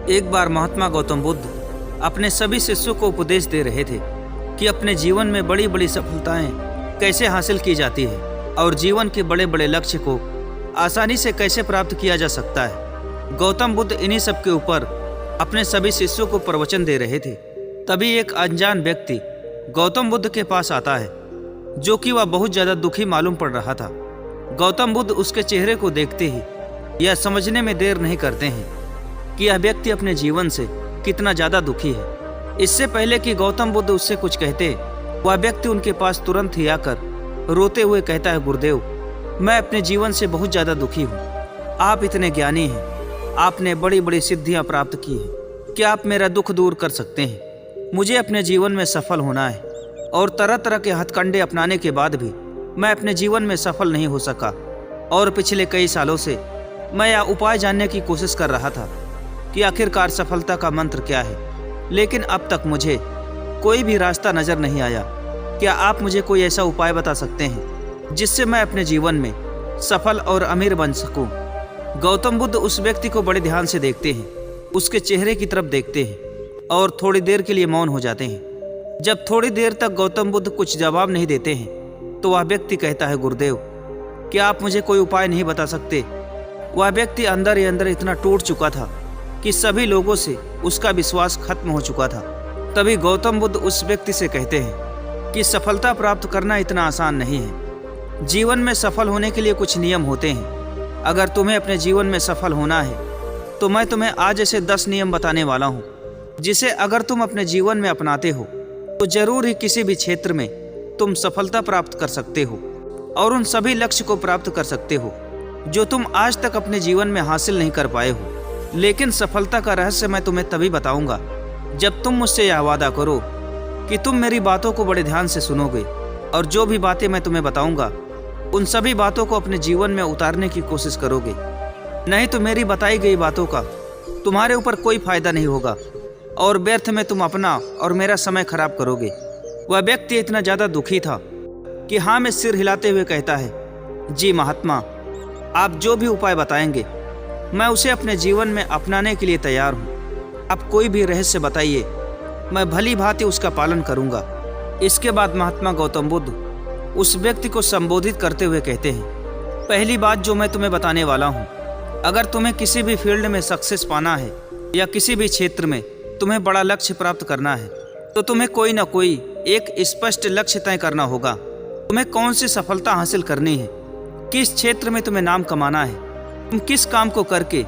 एक बार महात्मा गौतम बुद्ध अपने सभी शिष्यों को उपदेश दे रहे थे कि अपने जीवन में बड़ी बड़ी सफलताएं कैसे हासिल की जाती है और जीवन के बड़े बड़े लक्ष्य को आसानी से कैसे प्राप्त किया जा सकता है। गौतम बुद्ध इन्हीं सब के ऊपर अपने सभी शिष्यों को प्रवचन दे रहे थे। तभी एक अनजान व्यक्ति गौतम बुद्ध के पास आता है, जो कि वह बहुत ज़्यादा दुखी मालूम पड़ रहा था। गौतम बुद्ध उसके चेहरे को देखते ही यह समझने में देर नहीं करते हैं कि यह व्यक्ति अपने जीवन से कितना ज़्यादा दुखी है। इससे पहले कि गौतम बुद्ध उससे कुछ कहते, वह व्यक्ति उनके पास तुरंत ही आकर रोते हुए कहता है, गुरुदेव, मैं अपने जीवन से बहुत ज़्यादा दुखी हूँ। आप इतने ज्ञानी हैं, आपने बड़ी बड़ी सिद्धियाँ प्राप्त की हैं, क्या आप मेरा दुख दूर कर सकते हैं? मुझे अपने जीवन में सफल होना है और तरह तरह के हथकंडे अपनाने के बाद भी मैं अपने जीवन में सफल नहीं हो सका और पिछले कई सालों से मैं यह उपाय जानने की कोशिश कर रहा था कि आखिरकार सफलता का मंत्र क्या है, लेकिन अब तक मुझे कोई भी रास्ता नज़र नहीं आया। क्या आप मुझे कोई ऐसा उपाय बता सकते हैं जिससे मैं अपने जीवन में सफल और अमीर बन सकूं? गौतम बुद्ध उस व्यक्ति को बड़े ध्यान से देखते हैं, उसके चेहरे की तरफ देखते हैं और थोड़ी देर के लिए मौन हो जाते हैं। जब थोड़ी देर तक गौतम बुद्ध कुछ जवाब नहीं देते हैं तो वह व्यक्ति कहता है, गुरुदेव, क्या आप मुझे कोई उपाय नहीं बता सकते? वह व्यक्ति अंदर ही अंदर इतना टूट चुका था कि सभी लोगों से उसका विश्वास खत्म हो चुका था। तभी गौतम बुद्ध उस व्यक्ति से कहते हैं कि सफलता प्राप्त करना इतना आसान नहीं है। जीवन में सफल होने के लिए कुछ नियम होते हैं। अगर तुम्हें अपने जीवन में सफल होना है तो मैं तुम्हें आज ऐसे 10 नियम बताने वाला हूँ, जिसे अगर तुम अपने जीवन में अपनाते हो तो जरूर ही किसी भी क्षेत्र में तुम सफलता प्राप्त कर सकते हो और उन सभी लक्ष्य को प्राप्त कर सकते हो जो तुम आज तक अपने जीवन में हासिल नहीं कर पाए हो। लेकिन सफलता का रहस्य मैं तुम्हें तभी बताऊंगा जब तुम मुझसे यह वादा करो कि तुम मेरी बातों को बड़े ध्यान से सुनोगे और जो भी बातें मैं तुम्हें बताऊंगा उन सभी बातों को अपने जीवन में उतारने की कोशिश करोगे। नहीं तो मेरी बताई गई बातों का तुम्हारे ऊपर कोई फायदा नहीं होगा और व्यर्थ में तुम अपना और मेरा समय खराब करोगे। वह व्यक्ति इतना ज़्यादा दुखी था कि हाँ में सिर हिलाते हुए कहता है, जी महात्मा, आप जो भी उपाय बताएंगे मैं उसे अपने जीवन में अपनाने के लिए तैयार हूँ। आप कोई भी रहस्य बताइए, मैं भली भांति उसका पालन करूँगा। इसके बाद महात्मा गौतम बुद्ध उस व्यक्ति को संबोधित करते हुए कहते हैं, पहली बात जो मैं तुम्हें बताने वाला हूँ, अगर तुम्हें किसी भी फील्ड में सक्सेस पाना है या किसी भी क्षेत्र में तुम्हें बड़ा लक्ष्य प्राप्त करना है तो तुम्हें कोई ना कोई एक स्पष्ट लक्ष्य तय करना होगा। तुम्हें कौन सी सफलता हासिल करनी है, किस क्षेत्र में तुम्हें नाम कमाना है, तुम किस काम को करके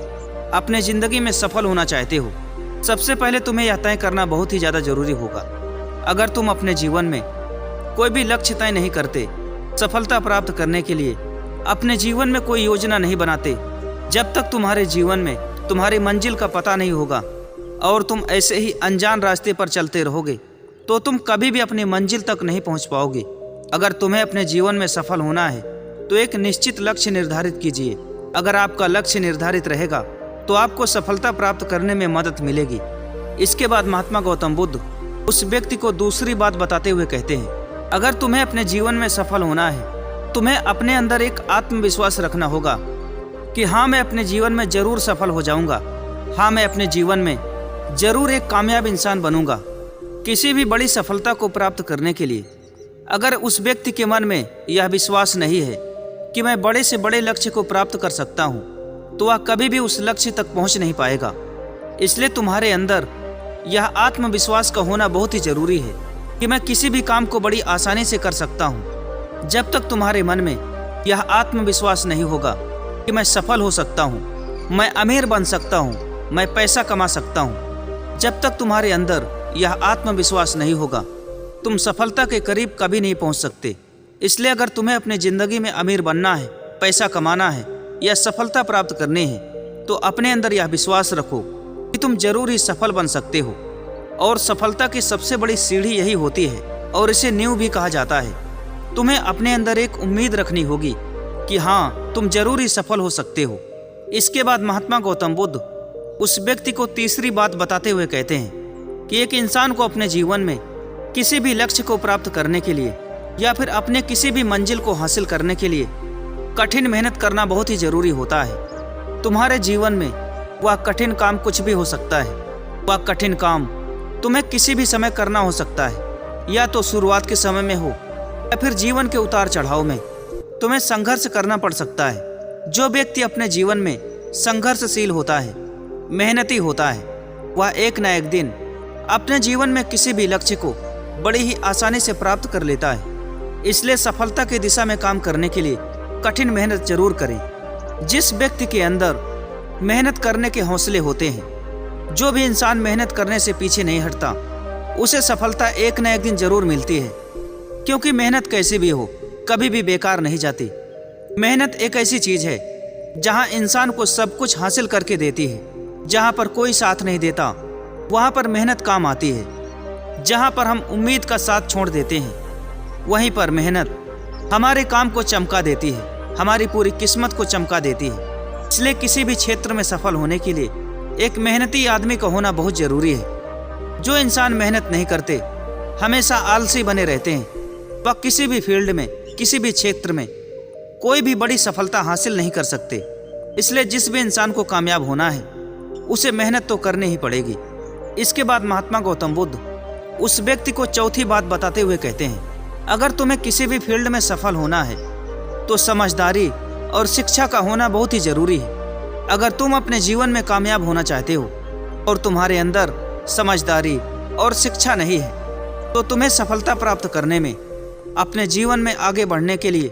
अपने ज़िंदगी में सफल होना चाहते हो। सबसे पहले तुम्हें यह तय करना बहुत ही ज़्यादा ज़रूरी होगा। अगर तुम अपने जीवन में कोई भी लक्ष्य तय नहीं करते, सफलता प्राप्त करने के लिए अपने जीवन में कोई योजना नहीं बनाते, जब तक तुम्हारे जीवन में तुम्हारी मंजिल का पता नहीं होगा और तुम ऐसे ही अनजान रास्ते पर चलते रहोगे तो तुम कभी भी अपनी मंजिल तक नहीं पहुंच पाओगे। अगर तुम्हें अपने जीवन में सफल होना है तो एक निश्चित लक्ष्य निर्धारित कीजिए। अगर आपका लक्ष्य निर्धारित रहेगा तो आपको सफलता प्राप्त करने में मदद मिलेगी। इसके बाद महात्मा गौतम बुद्ध उस व्यक्ति को दूसरी बात बताते हुए कहते हैं, अगर तुम्हें अपने जीवन में सफल होना है तुम्हें अपने अंदर एक आत्मविश्वास रखना होगा कि हाँ, मैं अपने जीवन में जरूर सफल हो जाऊंगा। हाँ, मैं अपने जीवन में जरूर एक कामयाब इंसान बनूंगा। किसी भी बड़ी सफलता को प्राप्त करने के लिए अगर उस व्यक्ति के मन में यह विश्वास नहीं है कि मैं बड़े से बड़े लक्ष्य को प्राप्त कर सकता हूँ तो वह कभी भी उस लक्ष्य तक पहुँच नहीं पाएगा। इसलिए तुम्हारे अंदर यह आत्मविश्वास का होना बहुत ही जरूरी है कि मैं किसी भी काम को बड़ी आसानी से कर सकता हूँ। जब तक तुम्हारे मन में यह आत्मविश्वास नहीं होगा कि मैं सफल हो सकता हूँ, मैं अमीर बन सकता हूँ, मैं पैसा कमा सकता हूँ, जब तक तुम्हारे अंदर यह आत्मविश्वास नहीं होगा तुम सफलता के करीब कभी नहीं पहुँच सकते। इसलिए अगर तुम्हें अपनी ज़िंदगी में अमीर बनना है, पैसा कमाना है या सफलता प्राप्त करनी है तो अपने अंदर यह विश्वास रखो कि तुम जरूर ही सफल बन सकते हो। और सफलता की सबसे बड़ी सीढ़ी यही होती है और इसे नींव भी कहा जाता है। तुम्हें अपने अंदर एक उम्मीद रखनी होगी कि हाँ, तुम जरूर ही सफल हो सकते हो। इसके बाद महात्मा गौतम बुद्ध उस व्यक्ति को तीसरी बात बताते हुए कहते हैं कि एक इंसान को अपने जीवन में किसी भी लक्ष्य को प्राप्त करने के लिए या फिर अपने किसी भी मंजिल को हासिल करने के लिए कठिन मेहनत करना बहुत ही जरूरी होता है। तुम्हारे जीवन में वह कठिन काम कुछ भी हो सकता है। वह कठिन काम तुम्हें किसी भी समय करना हो सकता है, या तो शुरुआत के समय में हो या फिर जीवन के उतार चढ़ाव में तुम्हें संघर्ष करना पड़ सकता है। जो व्यक्ति अपने जीवन में संघर्षशील होता है, मेहनती होता है, वह एक न एक दिन अपने जीवन में किसी भी लक्ष्य को बड़ी ही आसानी से प्राप्त कर लेता है। इसलिए सफलता की दिशा में काम करने के लिए कठिन मेहनत जरूर करें। जिस व्यक्ति के अंदर मेहनत करने के हौसले होते हैं, जो भी इंसान मेहनत करने से पीछे नहीं हटता, उसे सफलता एक न एक दिन जरूर मिलती है। क्योंकि मेहनत कैसी भी हो, कभी भी बेकार नहीं जाती। मेहनत एक ऐसी चीज है जहां इंसान को सब कुछ हासिल करके देती है। जहां पर कोई साथ नहीं देता, वहां पर मेहनत काम आती है। जहां पर हम उम्मीद का साथ छोड़ देते हैं, वहीं पर मेहनत हमारे काम को चमका देती है, हमारी पूरी किस्मत को चमका देती है। इसलिए किसी भी क्षेत्र में सफल होने के लिए एक मेहनती आदमी का होना बहुत जरूरी है। जो इंसान मेहनत नहीं करते, हमेशा आलसी बने रहते हैं, वह किसी भी फील्ड में, किसी भी क्षेत्र में कोई भी बड़ी सफलता हासिल नहीं कर सकते। इसलिए जिस भी इंसान को कामयाब होना है, उसे मेहनत तो करनी ही पड़ेगी। इसके बाद महात्मा गौतम बुद्ध उस व्यक्ति को चौथी बात बताते हुए कहते हैं, अगर तुम्हें किसी भी फील्ड में सफल होना है तो समझदारी और शिक्षा का होना बहुत ही जरूरी है। अगर तुम अपने जीवन में कामयाब होना चाहते हो और तुम्हारे अंदर समझदारी और शिक्षा नहीं है, तो तुम्हें सफलता प्राप्त करने में, अपने जीवन में आगे बढ़ने के लिए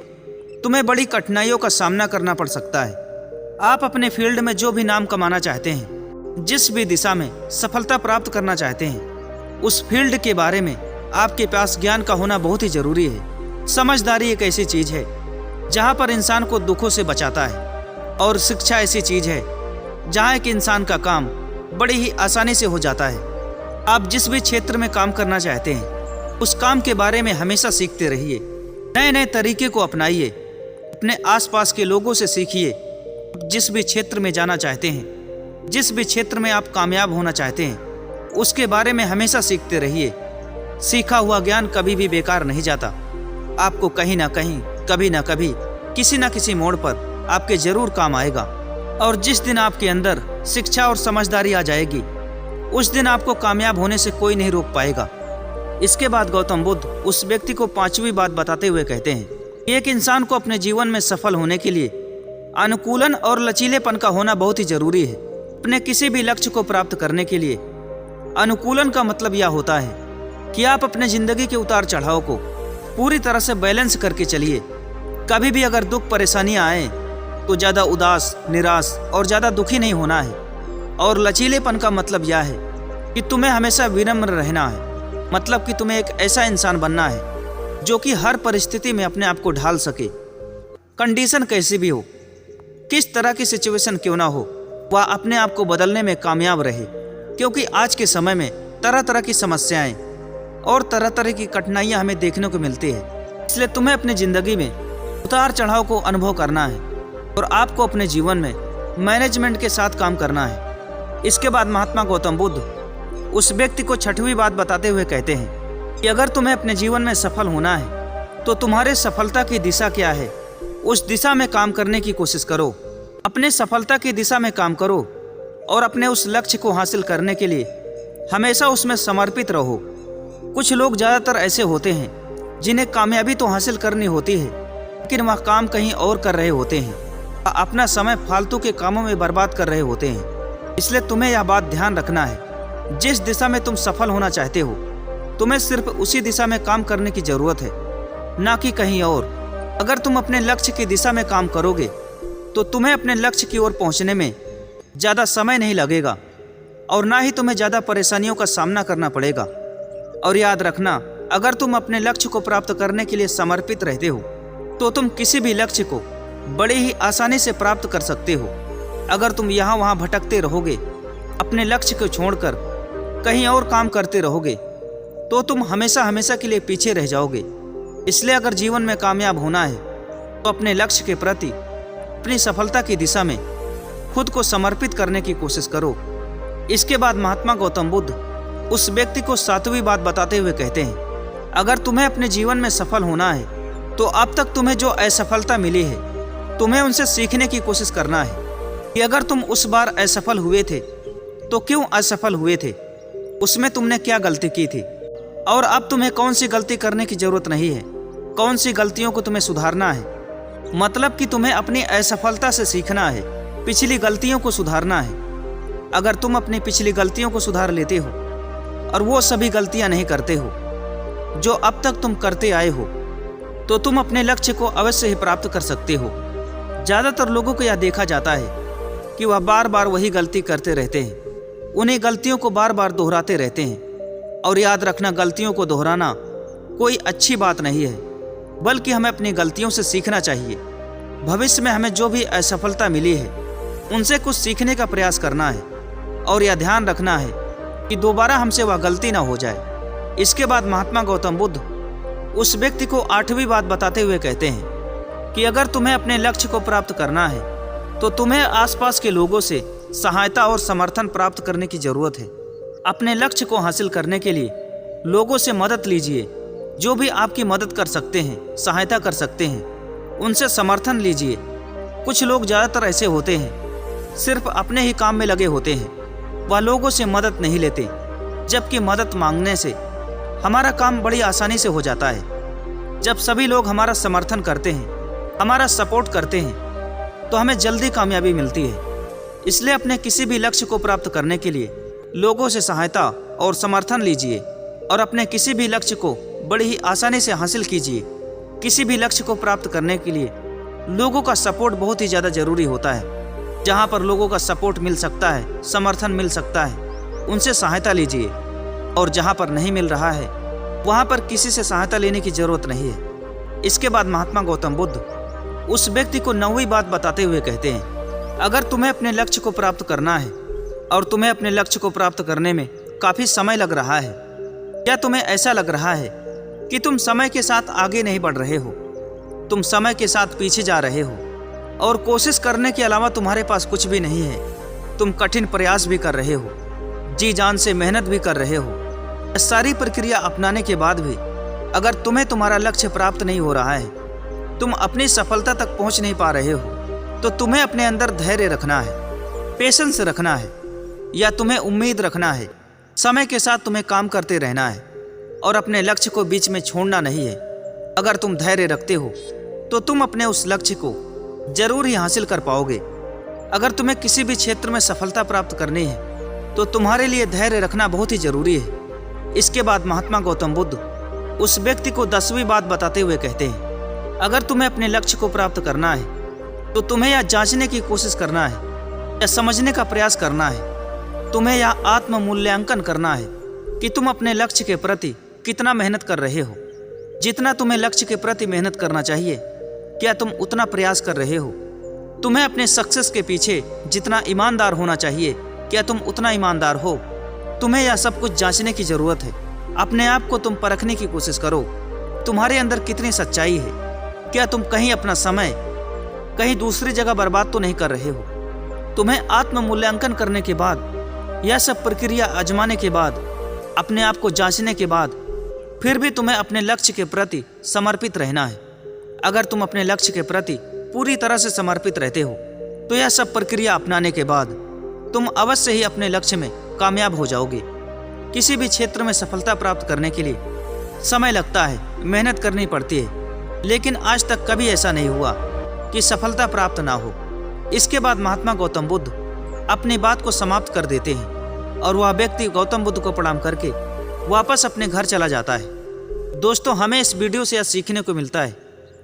तुम्हें बड़ी कठिनाइयों का सामना करना पड़ सकता है। आप अपने फील्ड में जो भी नाम कमाना चाहते हैं, जिस भी दिशा में सफलता प्राप्त करना चाहते हैं, उस फील्ड के बारे में आपके पास ज्ञान का होना बहुत ही जरूरी है। समझदारी एक ऐसी चीज है जहां पर इंसान को दुखों से बचाता है, और शिक्षा ऐसी चीज है जहां एक इंसान का काम बड़ी ही आसानी से हो जाता है। आप जिस भी क्षेत्र में काम करना चाहते हैं, उस काम के बारे में हमेशा सीखते रहिए, नए नए तरीके को अपनाइए, अपने आसपास के लोगों से सीखिए। जिस भी क्षेत्र में जाना चाहते हैं, जिस भी क्षेत्र में आप कामयाब होना चाहते हैं, उसके बारे में हमेशा सीखते रहिए। सीखा हुआ ज्ञान कभी भी बेकार नहीं जाता। आपको कहीं ना कहीं, कभी ना कभी, किसी ना किसी मोड़ पर आपके जरूर काम आएगा। और जिस दिन आपके अंदर शिक्षा और समझदारी आ जाएगी, उस दिन आपको कामयाब होने से कोई नहीं रोक पाएगा। इसके बाद गौतम बुद्ध उस व्यक्ति को पांचवी बात बताते हुए कहते हैं कि एक इंसान को अपने जीवन में सफल होने के लिए अनुकूलन और लचीलेपन का होना बहुत ही जरूरी है। अपने किसी भी लक्ष्य को प्राप्त करने के लिए अनुकूलन का मतलब यह होता है कि आप अपने जिंदगी के उतार चढ़ाव को पूरी तरह से बैलेंस करके चलिए। कभी भी अगर दुख परेशानियां आए तो ज़्यादा उदास, निराश और ज़्यादा दुखी नहीं होना है। और लचीलेपन का मतलब यह है कि तुम्हें हमेशा विनम्र रहना है। मतलब कि तुम्हें एक ऐसा इंसान बनना है जो कि हर परिस्थिति में अपने आप को ढाल सके। कंडीशन कैसी भी हो, किस तरह की सिचुएशन क्यों ना हो, वह अपने आप को बदलने में कामयाब रहे। क्योंकि आज के समय में तरह तरह की समस्याएं और तरह तरह की कठिनाइयां हमें देखने को मिलती है। इसलिए तुम्हें अपनी जिंदगी में उतार चढ़ाव को अनुभव करना है और आपको अपने जीवन में मैनेजमेंट के साथ काम करना है। इसके बाद महात्मा गौतम बुद्ध उस व्यक्ति को छठवीं बात बताते हुए कहते हैं कि अगर तुम्हें अपने जीवन में सफल होना है तो तुम्हारे सफलता की दिशा क्या है, उस दिशा में काम करने की कोशिश करो। अपने सफलता की दिशा में काम करो और अपने उस लक्ष्य को हासिल करने के लिए हमेशा उसमें समर्पित रहो। कुछ लोग ज़्यादातर ऐसे होते हैं जिन्हें कामयाबी तो हासिल करनी होती है, लेकिन वह काम कहीं और कर रहे होते हैं, अपना समय फालतू के कामों में बर्बाद कर रहे होते हैं। इसलिए तुम्हें यह बात ध्यान रखना है, जिस दिशा में तुम सफल होना चाहते हो, तुम्हें सिर्फ उसी दिशा में काम करने की जरूरत है, ना कि कहीं और। अगर तुम अपने लक्ष्य की दिशा में काम करोगे तो तुम्हें अपने लक्ष्य की ओर पहुंचने में ज़्यादा समय नहीं लगेगा और ना ही तुम्हें ज़्यादा परेशानियों का सामना करना पड़ेगा। और याद रखना, अगर तुम अपने लक्ष्य को प्राप्त करने के लिए समर्पित रहते हो तो तुम किसी भी लक्ष्य को बड़ी ही आसानी से प्राप्त कर सकते हो। अगर तुम यहाँ वहाँ भटकते रहोगे, अपने लक्ष्य को छोड़कर कहीं और काम करते रहोगे, तो तुम हमेशा हमेशा के लिए पीछे रह जाओगे। इसलिए अगर जीवन में कामयाब होना है तो अपने लक्ष्य के प्रति, अपनी सफलता की दिशा में खुद को समर्पित करने की कोशिश करो। इसके बाद महात्मा गौतम बुद्ध उस व्यक्ति को सातवीं बात बताते हुए कहते हैं, अगर तुम्हें अपने जीवन में सफल होना है तो अब तक तुम्हें जो असफलता मिली है, तुम्हें उनसे सीखने की कोशिश करना है। कि अगर तुम उस बार असफल हुए थे तो क्यों असफल हुए थे, उसमें तुमने क्या गलती की थी, और अब तुम्हें कौन सी गलती करने की जरूरत नहीं है, कौन सी गलतियों को तुम्हें सुधारना है। मतलब कि तुम्हें अपनी असफलता से सीखना है, पिछली गलतियों को सुधारना है। अगर तुम अपनी पिछली गलतियों को सुधार लेते हो और वो सभी गलतियां नहीं करते हो जो अब तक तुम करते आए हो, तो तुम अपने लक्ष्य को अवश्य ही प्राप्त कर सकते हो। ज़्यादातर लोगों को यह देखा जाता है कि वह बार बार वही गलती करते रहते हैं, उन्हीं गलतियों को बार बार दोहराते रहते हैं। और याद रखना, गलतियों को दोहराना कोई अच्छी बात नहीं है, बल्कि हमें अपनी गलतियों से सीखना चाहिए। भविष्य में हमें जो भी असफलता मिली है उनसे कुछ सीखने का प्रयास करना है और यह ध्यान रखना है कि दोबारा हमसे वह गलती ना हो जाए। इसके बाद महात्मा गौतम बुद्ध उस व्यक्ति को 8वीं बात बताते हुए कहते हैं कि अगर तुम्हें अपने लक्ष्य को प्राप्त करना है तो तुम्हें आसपास के लोगों से सहायता और समर्थन प्राप्त करने की जरूरत है। अपने लक्ष्य को हासिल करने के लिए लोगों से मदद लीजिए। जो भी आपकी मदद कर सकते हैं, सहायता कर सकते हैं, उनसे समर्थन लीजिए। कुछ लोग ज़्यादातर ऐसे होते हैं, सिर्फ अपने ही काम में लगे होते हैं, वह लोगों से मदद नहीं लेते, जबकि मदद मांगने से हमारा काम बड़ी आसानी से हो जाता है। जब सभी लोग हमारा समर्थन करते हैं, हमारा सपोर्ट करते हैं, तो हमें जल्दी कामयाबी मिलती है। इसलिए अपने किसी भी लक्ष्य को प्राप्त करने के लिए लोगों से सहायता और समर्थन लीजिए और अपने किसी भी लक्ष्य को बड़ी ही आसानी से हासिल कीजिए। किसी भी लक्ष्य को प्राप्त करने के लिए लोगों का सपोर्ट बहुत ही ज़्यादा ज़रूरी होता है। जहाँ पर लोगों का सपोर्ट मिल सकता है, समर्थन मिल सकता है, उनसे सहायता लीजिए, और जहाँ पर नहीं मिल रहा है वहाँ पर किसी से सहायता लेने की ज़रूरत नहीं है। इसके बाद महात्मा गौतम बुद्ध उस व्यक्ति को 9वीं बात बताते हुए कहते हैं, अगर तुम्हें अपने लक्ष्य को प्राप्त करना है और तुम्हें अपने लक्ष्य को प्राप्त करने में काफ़ी समय लग रहा है, क्या तुम्हें ऐसा लग रहा है कि तुम समय के साथ आगे नहीं बढ़ रहे हो, तुम समय के साथ पीछे जा रहे हो और कोशिश करने के अलावा तुम्हारे पास कुछ भी नहीं है, तुम कठिन प्रयास भी कर रहे हो, जी जान से मेहनत भी कर रहे हो, सारी प्रक्रिया अपनाने के बाद भी अगर तुम्हें तुम्हारा लक्ष्य प्राप्त नहीं हो रहा है, तुम अपनी सफलता तक पहुंच नहीं पा रहे हो, तो तुम्हें अपने अंदर धैर्य रखना है, पेशेंस रखना है, या तुम्हें उम्मीद रखना है। समय के साथ तुम्हें काम करते रहना है और अपने लक्ष्य को बीच में छोड़ना नहीं है। अगर तुम धैर्य रखते हो तो तुम अपने उस लक्ष्य को जरूर ही हासिल कर पाओगे। अगर तुम्हें किसी भी क्षेत्र में सफलता प्राप्त करनी है तो तुम्हारे लिए धैर्य रखना बहुत ही जरूरी है। इसके बाद महात्मा गौतम बुद्ध उस व्यक्ति को 10वीं बात बताते हुए कहते हैं, अगर तुम्हें अपने लक्ष्य को प्राप्त करना है तो तुम्हें यह जांचने की कोशिश करना है, या समझने का प्रयास करना है, तुम्हें यह आत्म मूल्यांकन करना है कि तुम अपने लक्ष्य के प्रति कितना मेहनत कर रहे हो। जितना तुम्हें लक्ष्य के प्रति मेहनत करना चाहिए, क्या तुम उतना प्रयास कर रहे हो? तुम्हें अपने सक्सेस के पीछे जितना ईमानदार होना चाहिए, क्या तुम उतना ईमानदार हो? तुम्हें यह सब कुछ जांचने की ज़रूरत है। अपने आप को तुम परखने की कोशिश करो, तुम्हारे अंदर कितनी सच्चाई है। क्या तुम कहीं अपना समय कहीं दूसरी जगह बर्बाद तो नहीं कर रहे हो? तुम्हें आत्म मूल्यांकन करने के बाद, यह सब प्रक्रिया आजमाने के बाद, अपने आप को जांचने के बाद, फिर भी तुम्हें अपने लक्ष्य के प्रति समर्पित रहना है। अगर तुम अपने लक्ष्य के प्रति पूरी तरह से समर्पित रहते हो तो यह सब प्रक्रिया अपनाने के बाद तुम अवश्य ही अपने लक्ष्य में कामयाब हो जाओगे। किसी भी क्षेत्र में सफलता प्राप्त करने के लिए समय लगता है, मेहनत करनी पड़ती है, लेकिन आज तक कभी ऐसा नहीं हुआ कि सफलता प्राप्त ना हो। इसके बाद महात्मा गौतम बुद्ध अपनी बात को समाप्त कर देते हैं और वह व्यक्ति गौतम बुद्ध को प्रणाम करके वापस अपने घर चला जाता है। दोस्तों, हमें इस वीडियो से यह सीखने को मिलता है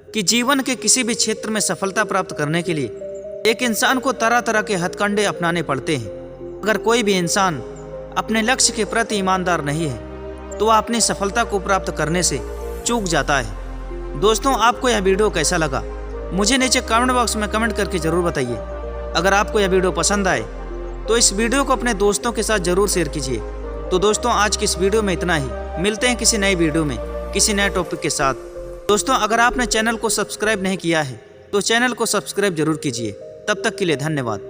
कि जीवन के किसी भी क्षेत्र में सफलता प्राप्त करने के लिए एक इंसान को तरह तरह के हथकंडे अपनाने पड़ते हैं। अगर कोई भी इंसान अपने लक्ष्य के प्रति ईमानदार नहीं है तो वह अपनी सफलता को प्राप्त करने से चूक जाता है। दोस्तों, आपको यह वीडियो कैसा लगा मुझे नीचे कमेंट बॉक्स में कमेंट करके ज़रूर बताइए। अगर आपको यह वीडियो पसंद आए तो इस वीडियो को अपने दोस्तों के साथ ज़रूर शेयर कीजिए। तो दोस्तों, आज की इस वीडियो में इतना ही। मिलते हैं किसी नई वीडियो में किसी नए टॉपिक के साथ। दोस्तों, अगर आपने चैनल को सब्सक्राइब नहीं किया है तो चैनल को सब्सक्राइब जरूर कीजिए। तब तक के लिए धन्यवाद।